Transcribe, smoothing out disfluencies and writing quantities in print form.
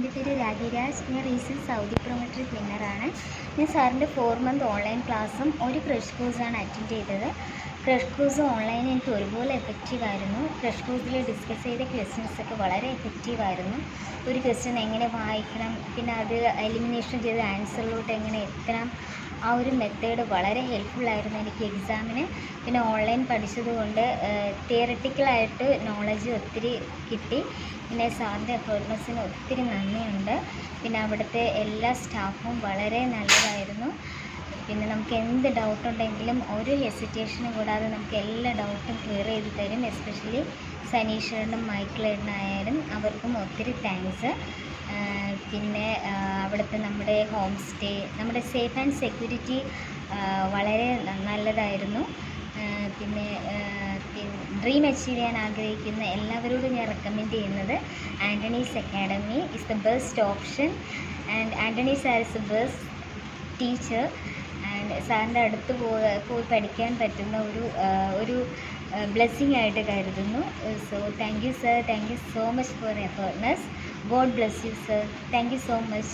എൻ്റെ പേര് രാഗിരാജ്. ഞാൻ റീസെൻറ്റ് സൗദി പ്രൊമോട്ടറി വിന്നറാണ്. ഞാൻ സാറിൻ്റെ 4 മന്ത് ഓൺലൈൻ ക്ലാസ്സും ഒരു ക്രഷ് കോഴ്സാണ് അറ്റൻഡ് ചെയ്തത്. ക്രഷ് കോഴ്സ് ഓൺലൈൻ എനിക്ക് ഒരുപോലെ എഫക്റ്റീവായിരുന്നു. ക്രഷ് കോഴ്സിൽ ഡിസ്കസ് ചെയ്ത ക്വസ്റ്റ്യൻസൊക്കെ വളരെ എഫക്റ്റീവായിരുന്നു. ഒരു ക്വസ്റ്റ്യൻ എങ്ങനെ വായിക്കണം, പിന്നെ അത് എലിമിനേഷൻ ചെയ്ത് ആൻസറിലോട്ട് എങ്ങനെ എത്തണം, ആ ഒരു മെത്തേഡ് വളരെ ഹെൽപ്ഫുള്ളായിരുന്നു എനിക്ക് എക്സാമിന്. പിന്നെ ഓൺലൈൻ പഠിച്ചതുകൊണ്ട് തിയററ്റിക്കലായിട്ട് നോളജ് ഒത്തിരി കിട്ടി. പിന്നെ സാറിൻ്റെ എഫേർട്ട്നെസ്സിന് ഒത്തിരി നന്ദിയുണ്ട്. പിന്നെ അവിടുത്തെ എല്ലാ സ്റ്റാഫും വളരെ നല്ലതായിരുന്നു. പിന്നെ നമുക്ക് എന്ത് ഡൗട്ടുണ്ടെങ്കിലും ഒരു ഹെസിറ്റേഷനും കൂടാതെ നമുക്ക് എല്ലാ ഡൗട്ടും ക്ലിയർ ചെയ്ത് തരും. എസ്പെഷ്യലി സനീഷേട്ടനും മൈക്കിളേട്ടനായാലും അവർക്കും ഒത്തിരി താങ്ക്സ്. പിന്നെ അവിടുത്തെ നമ്മുടെ ഹോം സ്റ്റേ, നമ്മുടെ സേഫ് ആൻഡ് സെക്യൂരിറ്റി വളരെ നല്ലതായിരുന്നു. പിന്നെ ഡ്രീം അച്ചീവ് ചെയ്യാൻ ആഗ്രഹിക്കുന്ന എല്ലാവരോടും ഞാൻ റെക്കമെൻഡ് ചെയ്യുന്നത് Antony's academy is the best option. And Antony sir is the best teacher. And സാറിൻ്റെ അടുത്ത് പോയി പഠിക്കാൻ പറ്റുന്ന ഒരു ബ്ലെസ്സിങ് ആയിട്ട് കരുതുന്നു. So thank you sir, thank you so much for effortness. God bless you sir. Thank you so much.